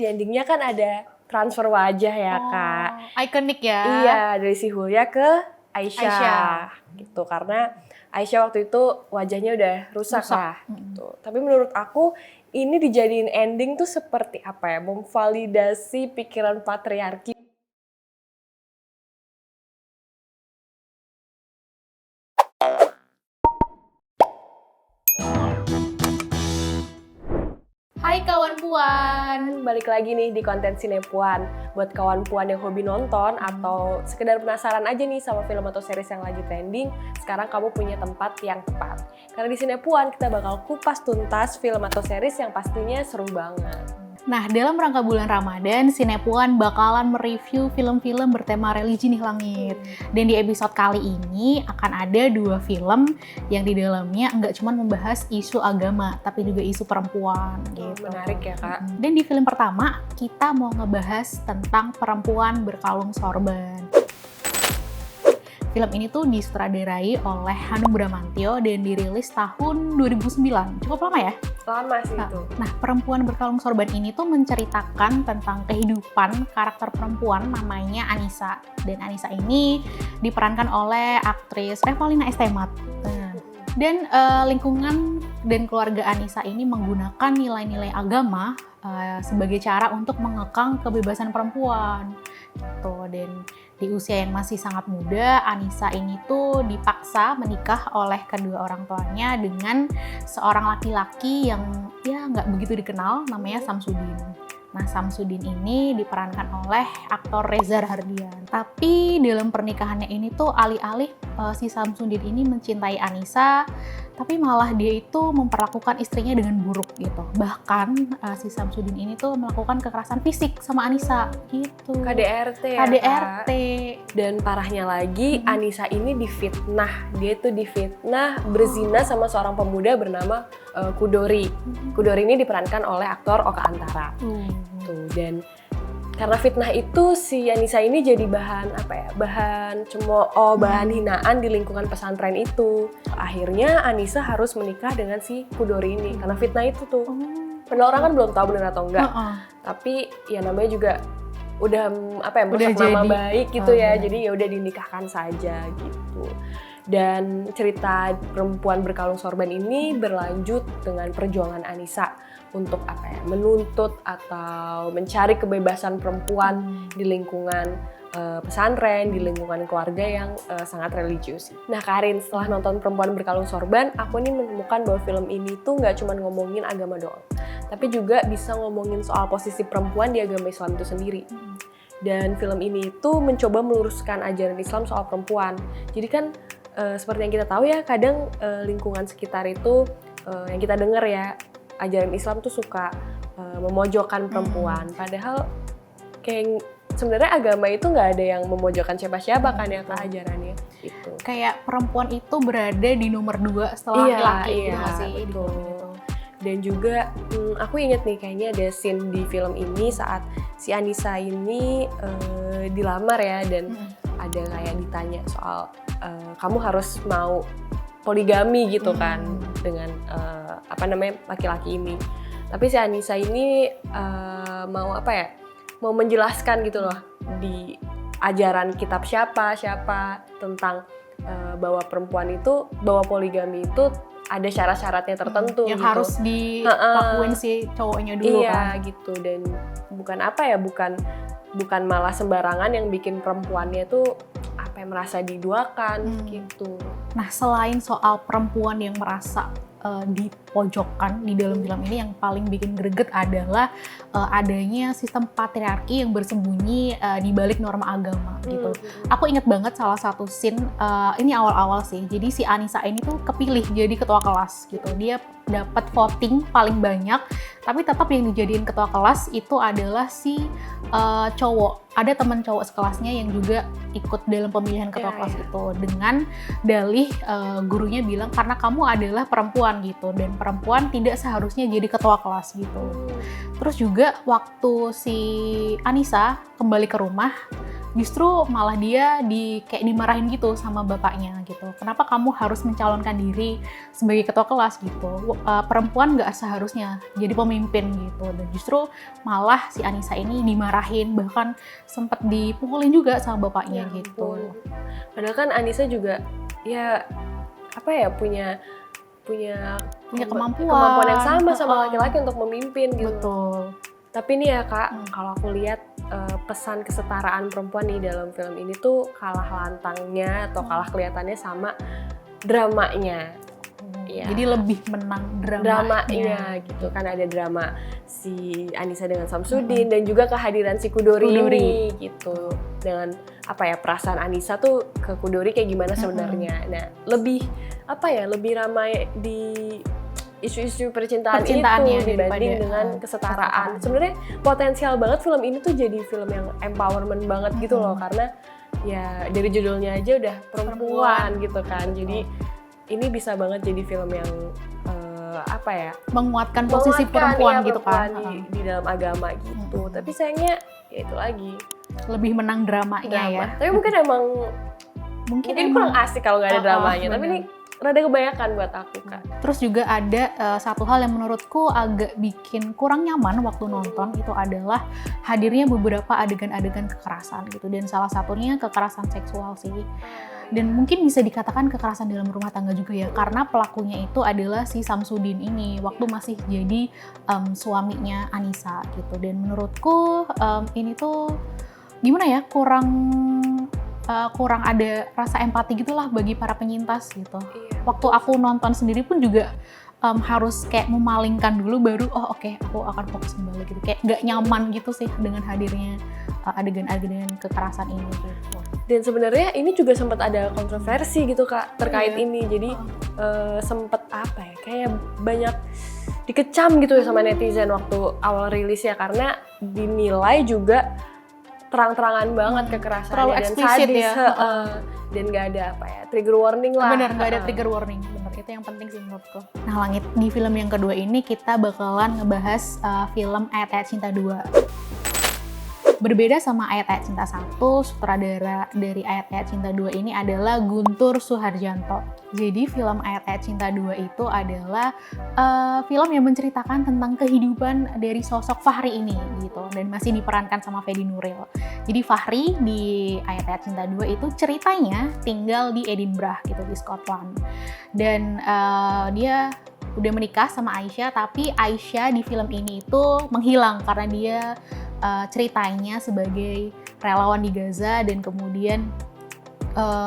Di endingnya kan ada transfer wajah ya Kak. Ikonik ya. Iya, dari si Hulya ke Aisyah. Gitu, karena Aisyah waktu itu wajahnya udah rusak. Lah. Gitu. Tapi menurut aku ini dijadiin ending tuh seperti apa ya? Memvalidasi pikiran patriarki. Hai kawan puan, balik lagi nih di konten Sinepuan. Buat kawan puan yang hobi nonton atau sekedar penasaran aja nih sama film atau series yang lagi trending, sekarang kamu punya tempat yang tepat. Karena di Sinepuan kita bakal kupas tuntas film atau series yang pastinya seru banget. Nah, dalam rangka bulan Ramadan, Sinepuan bakalan mereview film-film bertema religi nih Langit. Dan di episode kali ini akan ada 2 film yang di dalamnya nggak cuma membahas isu agama, tapi juga isu perempuan. Gitu. Menarik ya Kak. Dan di film pertama, kita mau ngebahas tentang perempuan berkalung sorban. Film ini tuh disutradarai oleh Hanung Bramantyo dan dirilis tahun 2009. Cukup lama ya? Lama sih itu. Nah, Perempuan Berkalung Sorban ini tuh menceritakan tentang kehidupan karakter perempuan namanya Anissa. Dan Anissa ini diperankan oleh aktris Revalina S. Temat. Dan lingkungan dan keluarga Anissa ini menggunakan nilai-nilai agama sebagai cara untuk mengekang kebebasan perempuan. Gitu. Dan di usia yang masih sangat muda, Anissa ini tuh dipaksa menikah oleh kedua orang tuanya dengan seorang laki-laki yang ya nggak begitu dikenal, namanya Samsudin. Nah, Samsudin ini diperankan oleh aktor Reza Rahardian. Tapi dalam pernikahannya ini tuh alih-alih si Samsudin ini mencintai Anissa, tapi malah dia itu memperlakukan istrinya dengan buruk gitu. Bahkan si Samsudin ini tuh melakukan kekerasan fisik sama Anissa gitu. KDRT ya KDRT. Kak. Dan parahnya lagi, Anissa ini difitnah. Dia tuh difitnah berzina sama seorang pemuda bernama Kudori. Kudori ini diperankan oleh aktor Oka Antara. Tuh, dan karena fitnah itu si Anissa ini jadi bahan apa ya? Bahan cemooh, bahan hinaan di lingkungan pesantren itu. Akhirnya Anissa harus menikah dengan si Kudori ini karena fitnah itu tuh. Padahal orang kan belum tahu benar atau enggak. Tapi ya namanya juga udah apa ya? Merusak nama baik gitu ya. Jadi ya udah dinikahkan saja gitu. Dan cerita Perempuan Berkalung Sorban ini berlanjut dengan perjuangan Anissa untuk apa ya, menuntut atau mencari kebebasan perempuan di lingkungan pesantren, di lingkungan keluarga yang sangat religius. Nah Karin, setelah nonton Perempuan Berkalung Sorban, aku nih menemukan bahwa film ini tuh nggak cuma ngomongin agama doang, tapi juga bisa ngomongin soal posisi perempuan di agama Islam itu sendiri. Dan film ini tuh mencoba meluruskan ajaran Islam soal perempuan. Jadi kan seperti yang kita tahu ya, kadang lingkungan sekitar itu yang kita dengar ya, ajaran Islam tuh suka memojokkan perempuan. Padahal kayak sebenarnya agama itu nggak ada yang memojokkan siapa-siapa kan ya Kak, ajarannya itu. Kayak perempuan itu berada di nomor 2 setelah laki-laki gitu nggak sih? Betul. Dan juga aku inget nih kayaknya ada scene di film ini saat si Anissa ini dilamar ya, dan ada kayak ditanya soal kamu harus mau poligami gitu kan dengan apa namanya laki-laki ini. Tapi si Anissa ini mau apa ya? Mau menjelaskan gitu loh di ajaran kitab siapa tentang bahwa perempuan itu, bahwa poligami itu ada syarat-syaratnya tertentu yang gitu. harus dilakuin si cowoknya dulu kan. Iya gitu, dan bukan apa ya, bukan malah sembarangan yang bikin perempuannya tuh apa yang merasa diduakan gitu. Nah, selain soal perempuan yang merasa dipojokkan di dalam film ini, yang paling bikin greget adalah adanya sistem patriarki yang bersembunyi di balik norma agama gitu. Aku inget banget salah satu scene, ini awal-awal sih. Jadi si Anissa ini tuh kepilih jadi ketua kelas gitu. Dia dapat voting paling banyak, tapi tetap yang dijadiin ketua kelas itu adalah si cowok. Ada teman cowok sekelasnya yang juga ikut dalam pemilihan ketua kelas itu, dengan dalih gurunya bilang karena kamu adalah perempuan gitu, dan perempuan tidak seharusnya jadi ketua kelas gitu. Terus juga waktu si Anissa kembali ke rumah, justru malah dia kayak dimarahin gitu sama bapaknya gitu. Kenapa kamu harus mencalonkan diri sebagai ketua kelas gitu? Perempuan nggak seharusnya jadi pemimpin gitu. Dan justru malah si Anissa ini dimarahin, bahkan sempat dipukulin juga sama bapaknya Ya gitu. ampun. Padahal kan Anissa juga ya apa ya punya kemampuan yang sama laki-laki untuk memimpin gitu. Betul. Tapi nih ya Kak, kalau aku lihat pesan kesetaraan perempuan nih dalam film ini tuh kalah lantangnya atau kalah kelihatannya sama dramanya. Iya. Jadi lebih menang dramanya gitu kan, ada drama si Anissa dengan Samsudin dan juga kehadiran si Kudori ini gitu, dengan apa ya, perasaan Anissa tuh ke Kudori kayak gimana sebenarnya. Nah, lebih ramai di isu-isu percintaan itu dibanding dengan kesetaraan. Sebenarnya potensial banget film ini tuh jadi film yang empowerment banget gitu loh, karena ya dari judulnya aja udah perempuan gitu kan. Jadi ini bisa banget jadi film yang menguatkan posisi perempuan gitu kan di dalam agama gitu. Tapi sayangnya ya itu lagi lebih menang dramanya ya. Tapi mungkin ini kurang asik kalau nggak ada dramanya. Tapi ini rada kebanyakan buat aku Kak. Terus juga ada satu hal yang menurutku agak bikin kurang nyaman waktu nonton, itu adalah hadirnya beberapa adegan-adegan kekerasan gitu, dan salah satunya kekerasan seksual sih. Dan mungkin bisa dikatakan kekerasan dalam rumah tangga juga ya, karena pelakunya itu adalah si Samsudin ini waktu masih jadi suaminya Anissa gitu. Dan menurutku ini tuh gimana ya, kurang ada rasa empati gitulah bagi para penyintas gitu. Waktu aku nonton sendiri pun juga harus kayak memalingkan dulu baru oke, aku akan fokus kembali gitu. Kayak nggak nyaman gitu sih dengan hadirnya adegan-adegan kekerasan ini gitu. Dan sebenarnya ini juga sempat ada kontroversi gitu Kak terkait ini. Jadi sempat kayak banyak dikecam gitu ya sama netizen waktu awal rilis ya, karena dinilai juga terang-terangan banget kekerasannya terlalu dan eksplisit sadis, ya. Dan nggak ada trigger warning lah. Bener, nggak ada trigger warning, bener, itu yang penting sih menurutku. Nah Langit, di film yang kedua ini kita bakalan ngebahas film Ayat-Ayat Cinta 2. Berbeda sama Ayat-Ayat Cinta 1, sutradara dari Ayat-Ayat Cinta 2 ini adalah Guntur Suharjanto. Jadi film Ayat-Ayat Cinta 2 itu adalah film yang menceritakan tentang kehidupan dari sosok Fahri ini gitu, dan masih diperankan sama Fedi Nuril. Jadi Fahri di Ayat-Ayat Cinta 2 itu ceritanya tinggal di Edinburgh gitu, di Scotland. Dan dia udah menikah sama Aisyah, tapi Aisyah di film ini itu menghilang karena dia ceritanya sebagai relawan di Gaza dan kemudian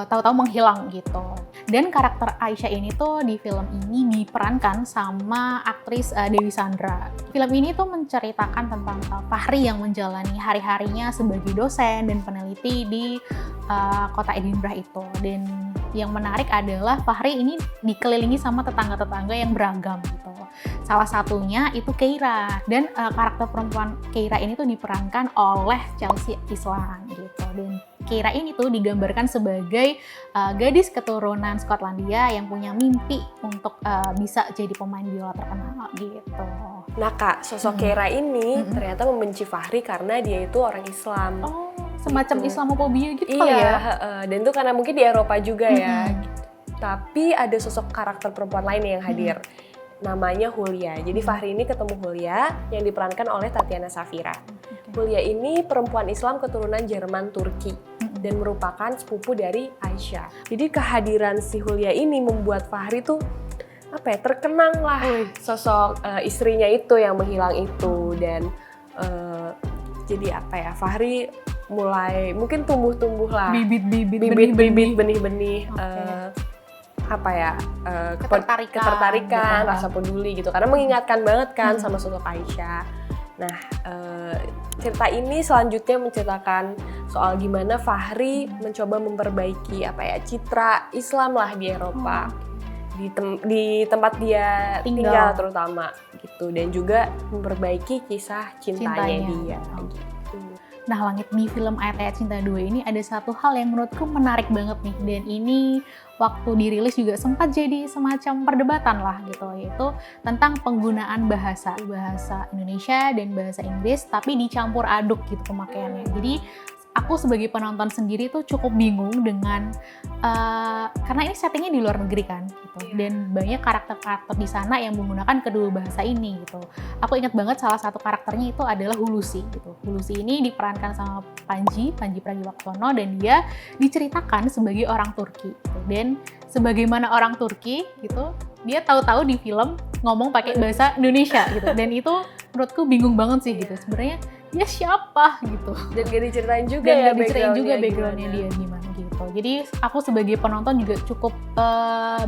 tahu-tahu menghilang gitu. Dan karakter Aisyah ini tuh di film ini diperankan sama aktris Dewi Sandra. Film ini tuh menceritakan tentang Fahri yang menjalani hari-harinya sebagai dosen dan peneliti di kota Edinburgh itu. Dan yang menarik adalah Fahri ini dikelilingi sama tetangga-tetangga yang beragam gitu. Salah satunya itu Keira, dan karakter perempuan Keira ini tuh diperankan oleh Chelsea Islan gitu. Dan Keira ini tuh digambarkan sebagai gadis keturunan Skotlandia yang punya mimpi untuk bisa jadi pemain biola terkenal gitu. Nah Kak, sosok Keira ini ternyata membenci Fahri karena dia itu orang Islam. Oh, semacam gitu. Islamofobia gitu kali ya? Iya, dan itu karena mungkin di Eropa juga ya. Tapi ada sosok karakter perempuan lain yang hadir. Namanya Hulya. Jadi Fahri ini ketemu Hulya yang diperankan oleh Tatiana Safira. Hulya ini perempuan Islam keturunan Jerman Turki dan merupakan sepupu dari Aisyah. Jadi kehadiran si Hulya ini membuat Fahri tuh terkenang lah sosok istrinya itu yang menghilang itu. Dan jadi Fahri mulai mungkin tumbuh lah bibit-bibit benih-benih ketertarikan, rasa peduli gitu, karena mengingatkan banget kan sama sosok Aisyah. Nah, cerita ini selanjutnya menceritakan soal gimana Fahri mencoba memperbaiki citra Islam lah di Eropa, di tempat dia tinggal terutama gitu, dan juga memperbaiki kisah cintanya dia. Gitu. Nah Langit, di film Ayat-Ayat Cinta 2 ini ada satu hal yang menurutku menarik banget nih, dan ini waktu dirilis juga sempat jadi semacam perdebatan lah gitu, yaitu tentang penggunaan bahasa Indonesia dan bahasa Inggris tapi dicampur aduk gitu pemakaiannya. Jadi aku sebagai penonton sendiri tuh cukup bingung dengan karena ini settingnya di luar negeri kan gitu. Dan banyak karakter-karakter di sana yang menggunakan kedua bahasa ini gitu. Aku ingat banget salah satu karakternya itu adalah Hulusi gitu. Hulusi ini diperankan sama Panji Pragiwaksono, dan dia diceritakan sebagai orang Turki gitu. Dan sebagaimana orang Turki gitu, dia tahu-tahu di film ngomong pakai bahasa Indonesia gitu. Dan itu menurutku bingung banget sih gitu. Sebenarnya dia siapa gitu. Dan gak diceritain juga Dan ya gak diceritain juga backgroundnya gimana. dia gimana gitu. Jadi aku sebagai penonton juga cukup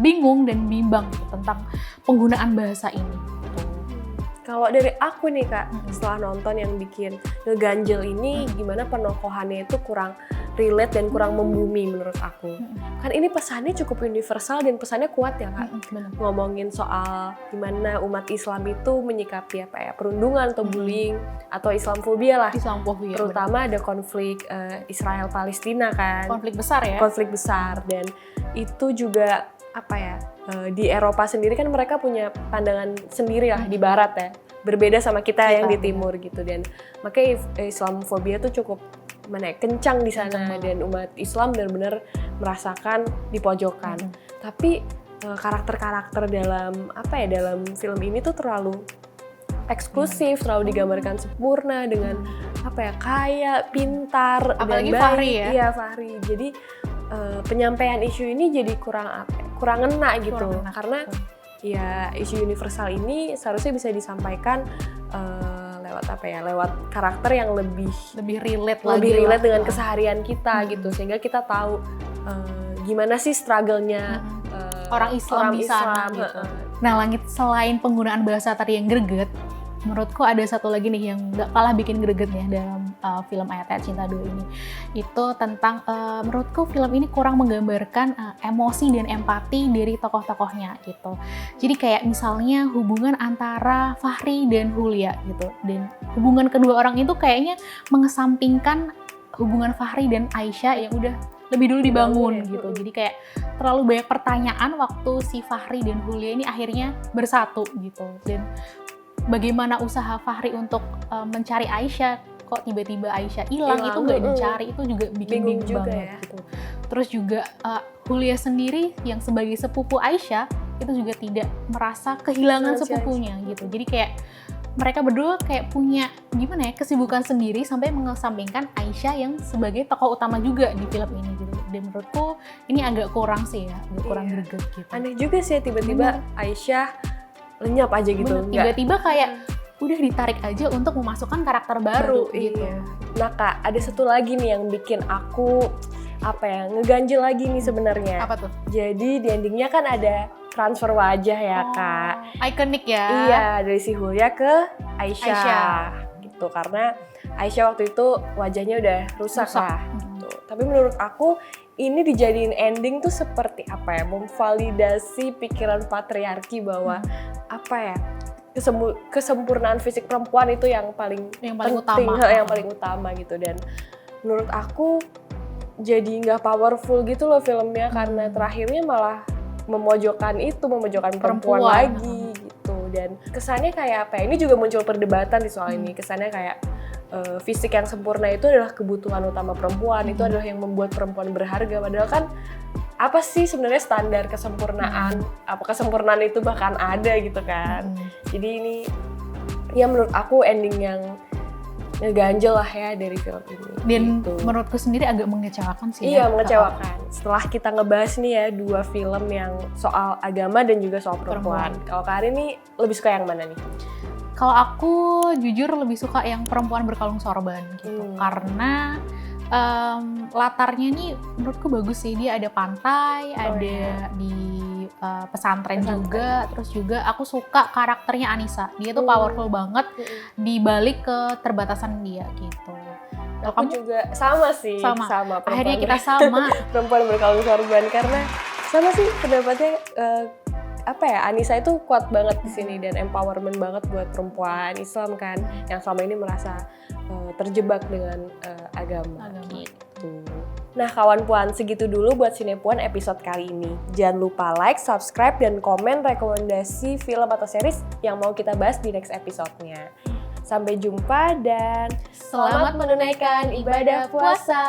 bingung dan bimbang gitu tentang penggunaan bahasa ini gitu. Kalau dari aku nih Kak, setelah nonton yang bikin ngeganjel ini, gimana penokohannya itu kurang relate dan kurang membumi menurut aku. Kan ini pesannya cukup universal dan pesannya kuat ya Kak. Benar. Ngomongin soal gimana umat Islam itu menyikapi apa ya, perundungan atau bullying atau Islamfobia lah. Islamfobia. Terutama ada konflik Israel-Palestina kan. Konflik besar ya. Konflik besar, dan itu juga apa ya, di Eropa sendiri kan mereka punya pandangan sendiri lah di barat ya, berbeda sama kita yang di timur gitu, dan makanya Islamfobia tuh cukup kencang di sana, dan umat Islam benar-benar merasakan di pojokan. Tapi karakter-karakter dalam apa ya, dalam film ini tuh terlalu eksklusif, terlalu digambarkan sempurna dengan apa ya, kaya, pintar, apalagi dan Fahri baik. ya. Iya, Fahri. Jadi penyampaian isu ini jadi kurang ngena gitu, karena ya isu universal ini seharusnya bisa disampaikan lewat apa ya, lewat karakter yang lebih relate dengan keseharian kita gitu, sehingga kita tahu gimana sih struggle-nya orang Islam di sana gitu. Nah, Langit, selain penggunaan bahasa tadi yang greget, menurutku ada satu lagi nih yang gak kalah bikin greget ya dalam film Ayat-Ayat Cinta 2 ini. Itu tentang, menurutku film ini kurang menggambarkan emosi dan empati dari tokoh-tokohnya gitu. Jadi kayak misalnya hubungan antara Fahri dan Hulya gitu. Dan hubungan kedua orang itu kayaknya mengesampingkan hubungan Fahri dan Aisyah yang udah lebih dulu dibangun gitu. Jadi kayak terlalu banyak pertanyaan waktu si Fahri dan Hulya ini akhirnya bersatu gitu. Dan bagaimana usaha Fahri untuk mencari Aisyah, kok tiba-tiba Aisyah hilang, itu nggak dicari, itu juga bikin bingung banget ya. Gitu. Terus juga Hulya sendiri yang sebagai sepupu Aisyah itu juga tidak merasa kehilangan sepupunya gitu. Jadi kayak mereka berdua kayak punya gimana ya, kesibukan sendiri sampai mengesampingkan Aisyah yang sebagai tokoh utama juga di film ini gitu. Dan menurutku ini agak kurang sih ya, agak kurang greget gitu. Aneh juga sih tiba-tiba Aisyah lenyap aja gitu. Tiba-tiba kayak udah ditarik aja untuk memasukkan karakter baru gitu. Iya. Nah Kak, ada satu lagi nih yang bikin aku apa ya, ngeganjel lagi nih sebenarnya. Apa tuh? Jadi di endingnya kan ada transfer wajah ya Kak. Ikonik ya. Iya, dari si Hulya ke Aisyah. Gitu, karena Aisyah waktu itu wajahnya udah rusak. Lah. Gitu. Tapi menurut aku ini dijadiin ending tuh seperti apa ya, memvalidasi pikiran patriarki bahwa apa ya, kesempurnaan fisik perempuan itu yang paling penting, yang paling utama gitu. Dan menurut aku jadi nggak powerful gitu loh filmnya, karena terakhirnya malah memojokkan perempuan lagi gitu. Dan kesannya kayak apa ya, ini juga muncul perdebatan di soal ini, kesannya kayak fisik yang sempurna itu adalah kebutuhan utama perempuan, itu adalah yang membuat perempuan berharga, padahal kan apa sih sebenarnya standar kesempurnaan, apa kesempurnaan itu bahkan ada gitu kan. Jadi ini ya menurut aku ending yang ngeganjel lah ya dari film ini. Dan gitu. Menurutku sendiri agak mengecewakan sih. Iya, mengecewakan. Setelah kita ngebahas nih ya 2 film yang soal agama dan juga soal perempuan. Kalau Kak Arin nih lebih suka yang mana nih? Kalau aku jujur lebih suka yang Perempuan Berkalung Sorban gitu. Karena latarnya nih menurutku bagus sih. Dia ada pantai, ada di pesantren juga. Terus juga aku suka karakternya Anissa. Dia tuh powerful banget dibalik keterbatasan dia gitu. Aku juga sama sih. Sama. Akhirnya kita sama. Perempuan Berkalung Sorban, karena sama sih pendapatnya. Apa ya, Anissa itu kuat banget di sini dan empowerment banget buat perempuan Islam kan, yang selama ini merasa terjebak dengan agama gitu. Nah kawan puan, segitu dulu buat Sinepuan episode kali ini. Jangan lupa like, subscribe, dan komen rekomendasi film atau series yang mau kita bahas di next episode-nya. Sampai jumpa dan Selamat selamat menunaikan ibadah puasa.